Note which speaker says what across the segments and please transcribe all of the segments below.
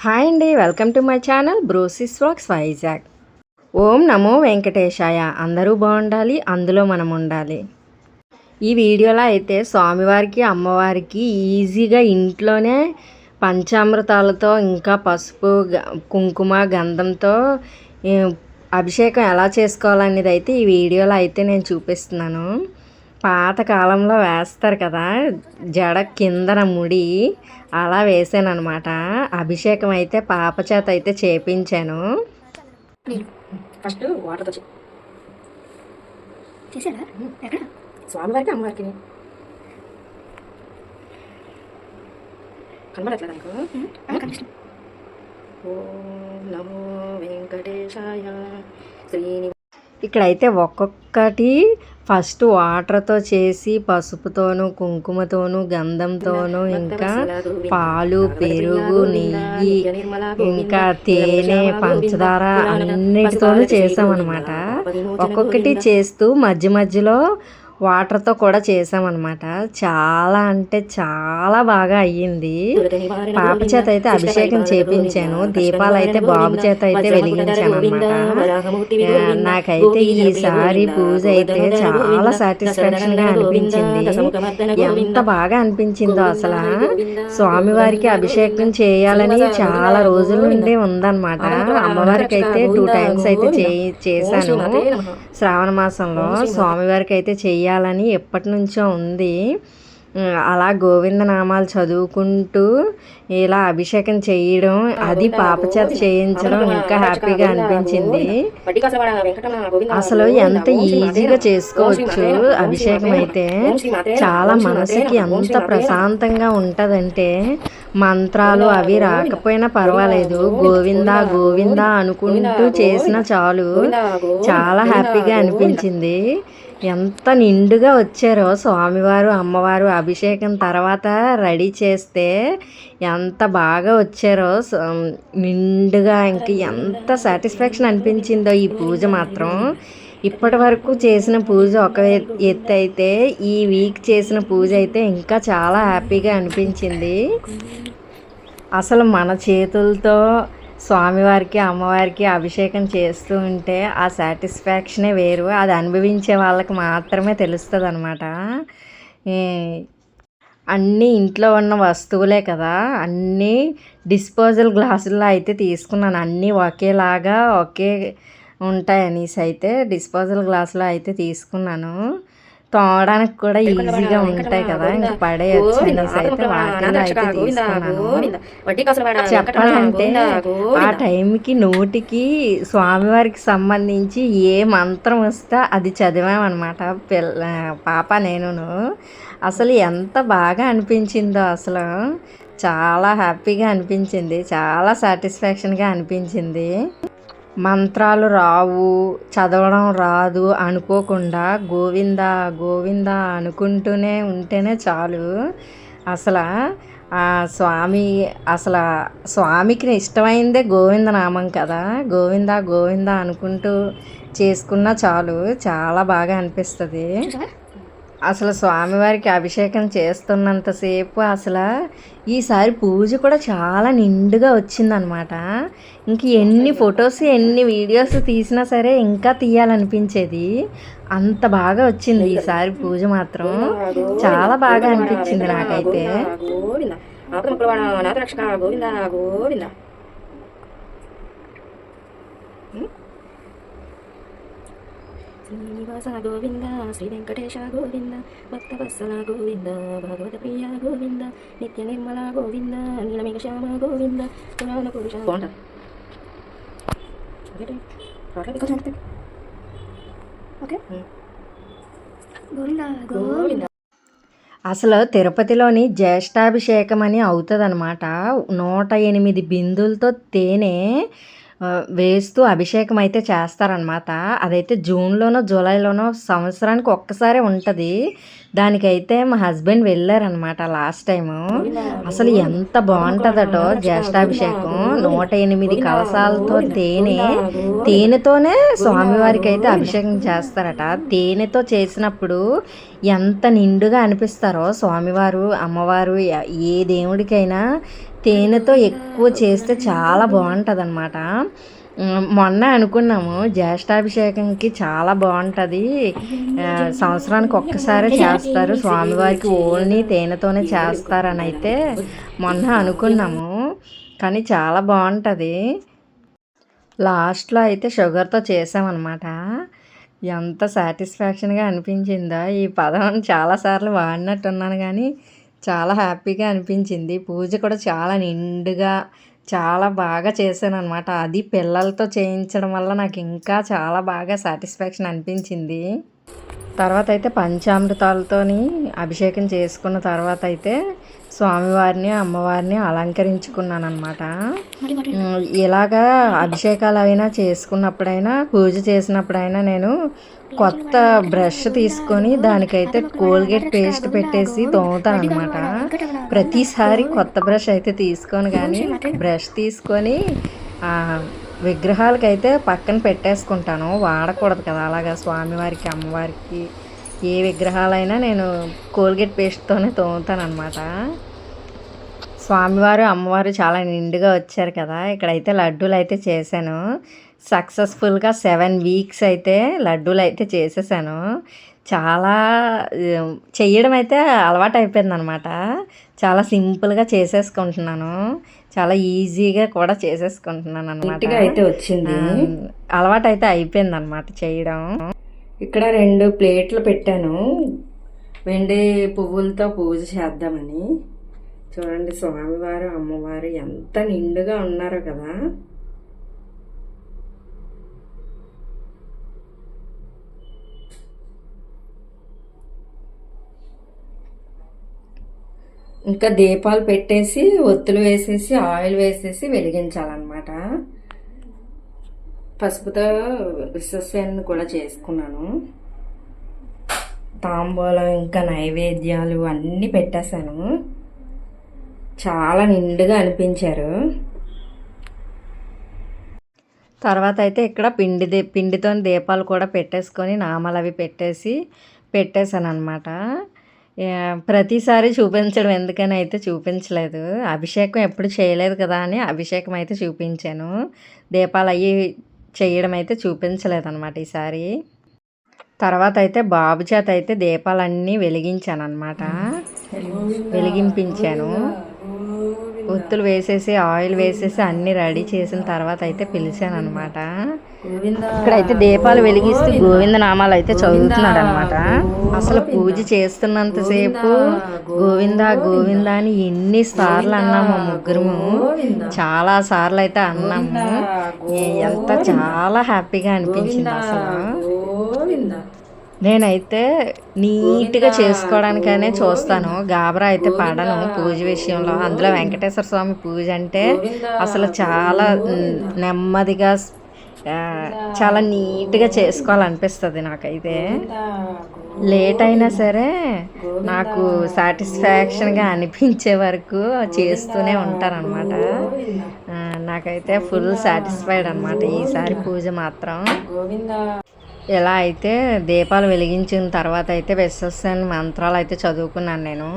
Speaker 1: Hi అండి, welcome to my channel brosis vlogs Vizag. ఓం నమో వెంకటేశాయ. అందరూ బాగుండాలి, అందులో మనం ఉండాలి. ఈ వీడియోలో అయితే స్వామివారికి అమ్మవారికి ఈజీగా ఇంట్లోనే పంచామృతాలతో ఇంకా పసుపు కుంకుమ గంధంతో అభిషేకం ఎలా చేసుకోవాలనేది అయితే ఈ వీడియోలో అయితే నేను చూపిస్తున్నాను. పాతకాలంలో వేస్తారు కదా జడ కిందన ముడి, అలా వేసాను అనమాట. అభిషేకం అయితే పాప చేత అయితే చేపించాను.
Speaker 2: ఫస్ట్ వాటర్తో చేసాడా ఎక్కడ స్వామివారికి అమ్మవారికి కనబడట్లేదు అనుకో. ఓం నమో వెంకటేశాయ శ్రీని.
Speaker 1: ఇక్కడైతే ఒక్కొక్కటి ఫస్ట్ వాటర్తో చేసి పసుపుతోనూ కుంకుమతోనూ గంధంతోనూ ఇంకా పాలు పెరుగు నెయ్యి ఇంకా తేనె పంచదార అన్నిటితోనూ చేసామన్నమాట. ఒక్కొక్కటి చేస్తూ మధ్య మధ్యలో వాటర్తో కూడా చేసామన్నమాట. చాలా అంటే చాలా బాగా అయ్యింది. పాప చేత అయితే అభిషేకం చేపించాను, దీపాలు అయితే బాబు చేత అయితే వెలిగించాను అనమాట. నాకైతే ఈసారి పూజ అయితే చాలా సాటిస్ఫాక్షన్ గా అనిపించింది. ఎంత బాగా అనిపించిందో అసలు. స్వామివారికి అభిషేకం చేయాలని చాలా రోజుల నుండి ఉందన్నమాట. అమ్మవారికి అయితే 2 times అయితే చేశాను శ్రావణ మాసంలో. స్వామివారికి అయితే చెయ్యాలని ఎప్పటి నుంచో ఉంది. అలా గోవిందనామాలు చదువుకుంటూ ఇలా అభిషేకం చేయడం, అది పాప చేత చేయించడం ఇంకా హ్యాపీగా అనిపించింది. అసలు ఎంత ఈజీగా చేసుకోవచ్చు అభిషేకం అయితే. చాలా మనసుకి ఎంత ప్రశాంతంగా ఉంటుందంటే, మంత్రాలు అవి రాకపోయినా పర్వాలేదు, గోవిందా గోవిందా అనుకుంటూ చేసిన చాలు, చాలా హ్యాపీగా అనిపించింది. ఎంత నిండుగా వచ్చారో స్వామివారు అమ్మవారు అభిషేకం తర్వాత రెడీ చేస్తే ఎంత బాగా వచ్చారో నిండుగా. ఇంక ఎంత సాటిస్ఫాక్షన్ అనిపించిందో ఈ పూజ మాత్రం. ఇప్పటి వరకు చేసిన పూజ ఒక ఎత్తు అయితే, ఈ వీక్ చేసిన పూజ అయితే ఇంకా చాలా హ్యాపీగా అనిపించింది. అసలు మన చేతులతో స్వామివారికి అమ్మవారికి అభిషేకం చేస్తూ ఉంటే ఆ సాటిస్ఫాక్షనే వేరు. అది అనుభవించే వాళ్ళకి మాత్రమే తెలుస్తుంది అనమాట. అన్నీ ఇంట్లో ఉన్న వస్తువులే కదా, అన్నీ డిస్పోజల్ గ్లాసుల్లో అయితే తీసుకున్నాను. అన్నీ ఒకేలాగా ఒకే ఉంటాయనేసి అయితే డిస్పోజల్ గ్లాసులో అయితే తీసుకున్నాను. తోమడానికి కూడా ఈజీగా ఉంటాయి కదా, ఇంకా పడేయచ్చు అనేసి అయితే వాటిలో అయితే తీసుకున్నాను. చెప్పాలంటే ఆ టైంకి నోటికి స్వామివారికి సంబంధించి ఏ మంత్రం వస్తే అది చదివామన్నమాట పాప నేనును. అసలు ఎంత బాగా అనిపించిందో అసలు. చాలా హ్యాపీగా అనిపించింది, చాలా సాటిస్ఫాక్షన్గా అనిపించింది. మంత్రాలు రావు, చదవడం రాదు అనుకోకుండా గోవిందా గోవిందా అనుకుంటూనే ఉంటేనే చాలు. అసలు స్వామికి ఇష్టమైందే గోవిందనామం కదా. గోవిందా గోవిందా అనుకుంటూ చేసుకున్నా చాలు, చాలా బాగా అనిపిస్తుంది. అసలు స్వామివారికి అభిషేకం చేస్తున్నంతసేపు అసలు ఈసారి పూజ కూడా చాలా నిండుగా వచ్చిందనమాట. ఇంక ఎన్ని ఫొటోస్ ఎన్ని వీడియోస్ తీసినా సరే ఇంకా తీయాలనిపించేది, అంత బాగా వచ్చింది ఈసారి పూజ మాత్రం. చాలా బాగా అనిపించింది నాకైతే.
Speaker 2: శ్రీనివాస గోవింద శ్రీ వెంకటేశ గోవింద భక్తవత్సల గోవింద భాగవత ప్రియ గోవింద నిత్య నిర్మల గోవింద నీలమేఘ శ్యామ గోవింద పురాణ పురుష.
Speaker 1: అసలు తిరుపతిలోని జ్యేష్ఠాభిషేకం అని అవుతుంది అనమాట. 108 బిందులతో తేనె వేస్తూ అభిషేకం అయితే చేస్తారనమాట. అదైతే జూన్లోనో జూలైలోనో సంవత్సరానికి ఒక్కసారి ఉంటుంది. దానికైతే మా హస్బెండ్ వెళ్ళారనమాట లాస్ట్ టైము. అసలు ఎంత బాగుంటుందటో జ్యేష్ఠాభిషేకం. 108 కలశాలతో తేనెతోనే స్వామివారికి అయితే అభిషేకం చేస్తారట. తేనెతో చేసినప్పుడు ఎంత నిండుగా అనిపిస్తారో స్వామివారు అమ్మవారు. ఏ దేవుడికైనా తేనెతో ఎక్కువ చేస్తే చాలా బాగుంటుంది అనమాట. మొన్న అనుకున్నాము జ్యేష్ఠాభిషేకంకి చాలా బాగుంటుంది, సంవత్సరానికి ఒక్కసారే చేస్తారు స్వామివారికి, ఓన్లీ తేనెతోనే చేస్తారని అయితే మొన్న అనుకున్నాము. కానీ చాలా బాగుంటుంది. లాస్ట్లో అయితే షుగర్తో చేసామన్నమాట. ఎంత సాటిస్ఫాక్షన్గా అనిపించిందో. ఈ పదం చాలాసార్లు వాడినట్టున్నాను కానీ చాలా హ్యాపీగా అనిపించింది. పూజ కూడా చాలా నిండుగా చాలా బాగా చేశాను అనమాట. అది పిల్లలతో చేయించడం వల్ల నాకు ఇంకా చాలా బాగా సాటిస్ఫాక్షన్ అనిపించింది. తర్వాత అయితే పంచామృతాలతోని అభిషేకం చేసుకున్న తర్వాత అయితే స్వామివారిని అమ్మవారిని అలంకరించుకున్నాను అనమాట. ఇలాగా అభిషేకాలు అయినా చేసుకున్నప్పుడైనా పూజ చేసినప్పుడైనా నేను కొత్త బ్రష్ తీసుకొని దానికైతే కోల్గేట్ పేస్ట్ పెట్టేసి తోముతాను అనమాట. ప్రతిసారి కొత్త బ్రష్ అయితే తీసుకొని కానీ బ్రష్ తీసుకొని విగ్రహాలకైతే పక్కన పెట్టేసుకుంటాను, వాడకూడదు కదా అలాగా. స్వామివారికి అమ్మవారికి ఏ విగ్రహాలైనా నేను కోల్గేట్ పేస్ట్తోనే తోముతాను అనమాట. స్వామివారు అమ్మవారు చాలా నిండుగా వచ్చారు కదా. ఇక్కడైతే లడ్డూలు అయితే చేశాను సక్సెస్ఫుల్గా. 7 వీక్స్ అయితే లడ్డూలు అయితే చేసేసాను. చాలా చెయ్యడం అయితే అలవాటు అయిపోయింది అనమాట. చాలా సింపుల్గా చేసేసుకుంటున్నాను, చాలా ఈజీగా కూడా చేసేసుకుంటున్నాను అనమాట. అయితే వచ్చింది, అలవాటు అయితే అయిపోయింది అనమాట చేయడం. ఇక్కడ 2 ప్లేట్లు పెట్టాను వెండి పువ్వులతో పూజ చేద్దామని. చూడండి స్వామివారు అమ్మవారు ఎంత నిండుగా ఉన్నారో కదా. ఇంకా దీపాలు పెట్టేసి ఒత్తులు వేసేసి ఆయిల్ వేసేసి వెలిగించాలన్నమాట. పసుపుతో విశ్వసేన్ని కూడా చేసుకున్నాను. తాంబూలం ఇంకా నైవేద్యాలు అన్నీ పెట్టేశాను. చాలా నిండుగా అనిపించారు. తర్వాత అయితే ఇక్కడ పిండితో దీపాలు కూడా పెట్టేసుకొని నామాలు అవి పెట్టేశాను అనమాట. ప్రతిసారి చూపించడం ఎందుకని అయితే చూపించలేదు. అభిషేకం ఎప్పుడు చేయలేదు కదా అని అభిషేకం అయితే చూపించాను, దీపాలు అవి చేయడం అయితే చూపించలేదు అనమాట ఈసారి. తర్వాత అయితే బాబు చేత అయితే దీపాలన్నీ వెలిగించాను అనమాట, వెలిగింపించాను. ఒత్తులు వేసేసి ఆయిల్ వేసేసి అన్నీ రెడీ చేసిన తర్వాత అయితే పిలిచాను అనమాట. ఇక్కడైతే దీపాలు వెలిగిస్తూ గోవింద నామాలు అయితే చదువుతున్నాడు అనమాట. అసలు పూజ చేస్తున్నంతసేపు గోవింద గోవింద అని ఎన్నిసార్లు అన్నాము ముగ్గురము, చాలా సార్లు అయితే అన్నాము. ఎంత చాలా హ్యాపీగా అనిపించింది అసలు. నేనైతే నీట్గా చేసుకోవడానికనే చూస్తాను, గాబరా అయితే పడను పూజ విషయంలో. అందులో వెంకటేశ్వర స్వామి పూజ అంటే అసలు చాలా నెమ్మదిగా చాలా నీట్గా చేసుకోవాలనిపిస్తుంది నాకైతే. లేట్ అయినా సరే నాకు సాటిస్ఫాక్షన్గా అనిపించే వరకు చేస్తూనే ఉంటానన్నమాట. నాకైతే ఫుల్ సాటిస్ఫైడ్ అనమాట ఈసారి పూజ మాత్రం. ఎలా అయితే దీపాలు వెలిగించిన తర్వాత అయితే విశ్వసేన మంత్రాలు అయితే చదువుకున్నాను నేను.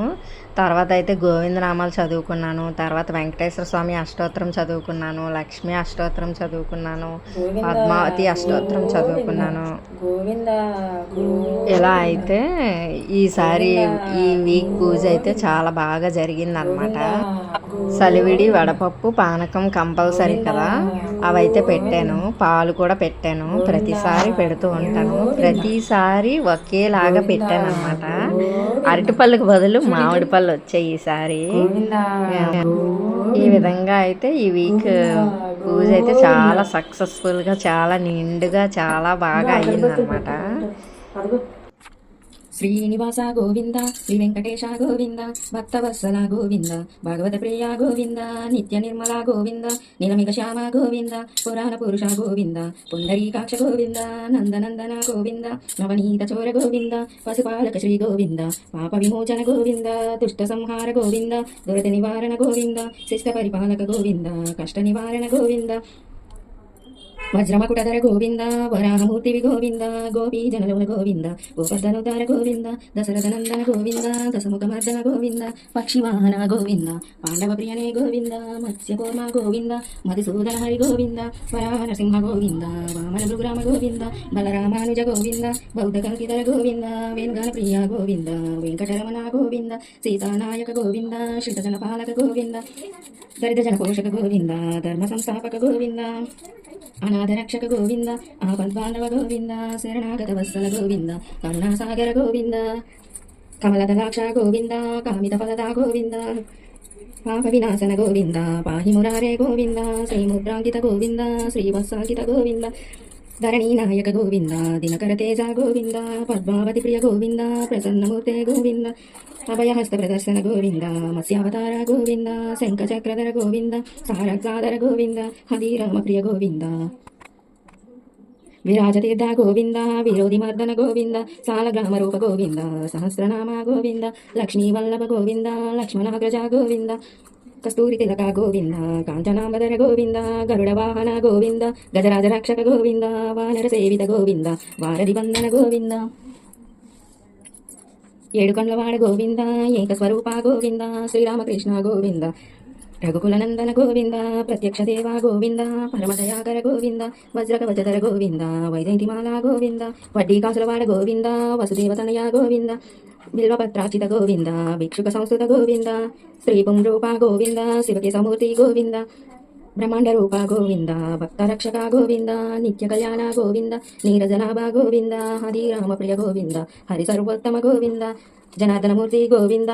Speaker 1: తర్వాత అయితే గోవిందనామాలు చదువుకున్నాను. తర్వాత వెంకటేశ్వర స్వామి అష్టోత్తరం చదువుకున్నాను, లక్ష్మీ అష్టోత్తరం చదువుకున్నాను, పద్మావతి అష్టోత్తరం చదువుకున్నాను. ఇలా అయితే ఈసారి ఈ వీక్ పూజ అయితే చాలా బాగా జరిగింది అనమాట. సలివిడి వడపప్పు పానకం కంపల్సరీ కదా, అవైతే పెట్టాను. పాలు కూడా పెట్టాను, ప్రతిసారి పెడుతూ ఉంటాను. ప్రతిసారి ఒకేలాగా పెట్టాను అనమాట. అరటిపళ్ళకు బదులు మామిడి పళ్ళు వచ్చాయి ఈసారి. ఈ విధంగా అయితే ఈ వీక్ పూజ అయితే చాలా సక్సెస్ఫుల్గా చాలా నిండుగా చాలా బాగా అయ్యింది అనమాట.
Speaker 2: శ్రీనివాస గోవింద, శ్రీ వెంకటేశ గోవింద, భక్తవత్సల గోవింద, భగవత ప్రియ గోవింద, నిత్య నిర్మల గోవింద, నీలమిక శ్యామ గోవింద, పురాణ పురుష గోవింద, పుండరీకాక్ష గోవింద, నందనందన గోవింద, నవనీత చోర గోవింద, పశుపాలక శ్రీ గోవింద, పాప విమోచన గోవింద, దుష్ట సంహార గోవింద, దురత నివారణ గోవింద, శిష్ట పరిపాలక గోవింద, కష్ట నివారణ గోవింద, వజ్రమకుటధర గోవింద వరాహమూర్తివి గోవింద గోపీ జనలోన గోవింద గోపర్ధనుతార గోవింద దశరథనందన గోవింద దశముఖమర్దన గోవింద పక్షివాహన గోవింద పాండవ ప్రియనే గోవింద మత్స్యకూర్మ గోవింద మధుసూదన హరి గోవింద వరాహ నరసింహ గోవింద వామన భృగురామ గోవింద బలరామానుజ గోవింద బౌద్ధ కల్కిధర గోవింద వేణుగాన ప్రియ గోవింద వెంకటరమణ గోవింద సీతానాయక గోవింద శ్రీతజన పాలక గోవింద దరిద్ర జన పోషక గోవింద ధర్మ సంస్థాపక గోవింద అనాథ రక్షక గోవింద ఆపద్బాంధవ గోవింద శరణాగత వత్సల గోవింద కరుణాసాగర గోవింద కమలదలాక్ష గోవింద కామిత ఫలద గోవింద పాప వినాశన గోవింద పాహి మురారే గోవింద శ్రీముద్రాంకిత గోవింద శ్రీవత్సాంకిత గోవింద ధరణీ నాయక గోవింద దినకర తేజ గోవింద పద్మావతి ప్రియ గోవింద ప్రసన్నమూర్తే గోవింద అభయహస్త ప్రదర్శన గోవింద మత్స్యావతార గోవింద శంఖచక్రధర గోవింద సారగ్సాధర గోవింద హరిరామ ప్రియ గోవింద విరాజతీర్థ గోవింద విరోధిమర్దన గోవింద సాలగ్రామ రూప గోవింద సహస్రనామ గోవింద లక్ష్మీవల్లభ గోవింద లక్ష్మణాగ్రజ గోవింద కస్తూరి తిలక గోవింద కాంచనాంబధర గోవింద గరుడ వాహన గోవింద గజరాజ రక్షక గోవింద వానర సేవిత గోవింద వారధి వందన గోవింద ఏడుకొండలవాడ గోవింద ఏకస్వరూప గోవింద శ్రీరామకృష్ణ గోవింద రఘుకులనందన గోవింద ప్రత్యక్ష దేవ గోవింద పరమదయాకర గోవింద వజ్రకవచధర గోవింద వైజయంతిమాల గోవింద వడ్డీ కాసులవాడ గోవింద వసుదేవతనయ గోవింద బిల్వపత్రాచిత గోవింద భిక్షుక సంస్కృత గోవింద శ్రీపుం రూప గోవింద శివకేశమూర్తి గోవింద బ్రహ్మాండ రూప గోవింద భక్తరక్షక గోవింద నిత్య కళ్యాణ గోవింద నీరజనాభ గోవింద హరిరామ ప్రియ గోవింద హరి సర్వోత్తమ గోవింద జనార్దనమూర్తి గోవింద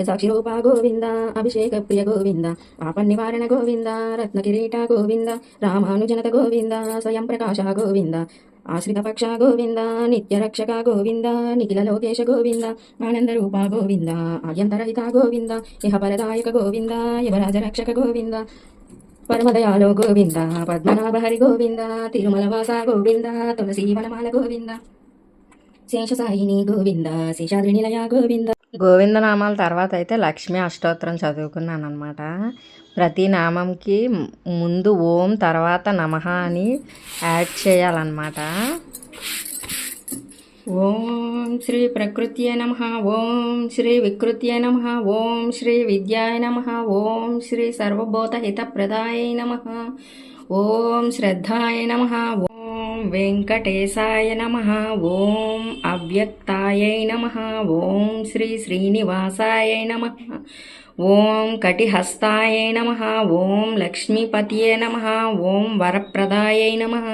Speaker 2: సాక్షి రూప గోవింద అభిషేక ప్రియ గోవింద పాప నివారణ గోవింద రత్న కిరీట గోవింద రామానుజనత గోవింద స్వయం ప్రకాశ గోవింద ఆశ్రిత పక్ష గోవింద నిత్య రక్షక గోవింద నిఖిల లోకేశ గోవింద ఆనంద రూప గోవింద ఆద్యంతరహిత గోవింద ఇహ పరదాయక గోవింద యువరాజ రక్షక గోవింద పరమదయాలో గోవింద పద్మనాభ హరి గోవింద తిరుమల వాస గోవింద తులసి వనమాల గోవింద శేషసాయిని గోవింద శేషాద్రి నిలయ గోవింద
Speaker 1: గోవిందనామాల తర్వాత అయితే లక్ష్మీ అష్టోత్తరం చదువుకున్నాను అనమాట. ప్రతి నామంకి ముందు ఓం తర్వాత నమః అని యాడ్ చేయాలన్నమాట. ఓం శ్రీ ప్రకృత్యే నమః, ఓం శ్రీ వికృత్యే నమః, ఓం శ్రీ విద్యాయ నమః, ఓం శ్రీ సర్వభూతహితప్రదాయ నమః, ఓం శ్రద్ధాయ నమః, ఓం వెంకటేశాయ నమః, ఓం అవ్యక్తాయై నమః, ఓం శ్రీ శ్రీనివాసాయ నమః, ఓం కటిహస్తాయై నమః, ఓం లక్ష్మీపతియే నమః, ఓం వరప్రదాయై నమః,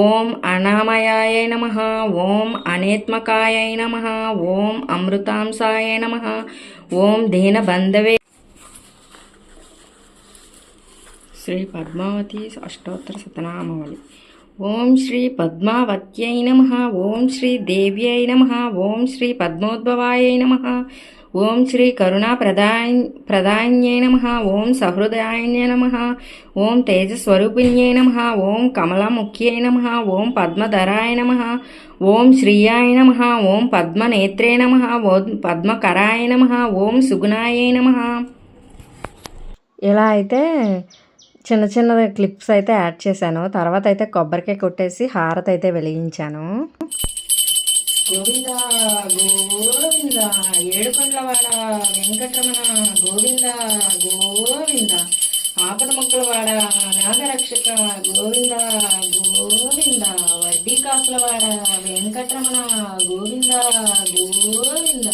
Speaker 1: ఓం అనామయాయ నమః, ఓం అనేత్మకాయ నమః, ఓం అమృతాంసాయ నమః, ఓం దీనబంధవే. శ్రీ పద్మావతి అష్టోత్తర శతనామావళి. ఓం శ్రీ పద్మావత్యై నమః, ఓం శ్రీ దేవ్యై నమః, ఓం శ్రీ పద్మోద్భవాయ నమః, ఓం శ్రీ కరుణా ప్రదాన్యై నమః, ఓం సహృదయాయ నమః, ఓం తేజస్వరూపిణ్యై నమః, ఓం కమలముఖ్యై నమః, ఓం పద్మధరాయ నమః, ఓం శ్రీయాయ నమః, ఓం పద్మనేత్రే నమః, ఓం పద్మకరాయ నమః, ఓం సుగుణాయ నమః. ఇలా అయితే చిన్న చిన్న క్లిప్స్ అయితే యాడ్ చేశాను. తర్వాత అయితే కొబ్బరికాయ కొట్టేసి హారతి అయితే వెలిగించాను.
Speaker 2: గోవింద గోవింద ఏడుకొండలవాడ వెంకటరమణ గోవింద గోవింద ఆపద మొక్కలవాడ నాగరక్షక గోవింద గోవింద వడ్డీ కాసులవాడ వెంకటరమణ గోవింద గోవింద.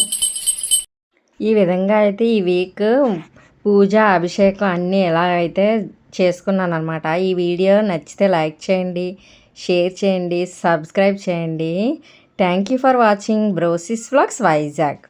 Speaker 1: ఈ విధంగా అయితే ఈ వీక్ పూజ అభిషేకం అన్నీ ఎలా అయితే చేసుకున్నాను అనమాట. ఈ వీడియో నచ్చితే లైక్ చేయండి, షేర్ చేయండి, సబ్స్క్రైబ్ చేయండి. Thank you for watching బ్రోసిస్ vlogs Vizag.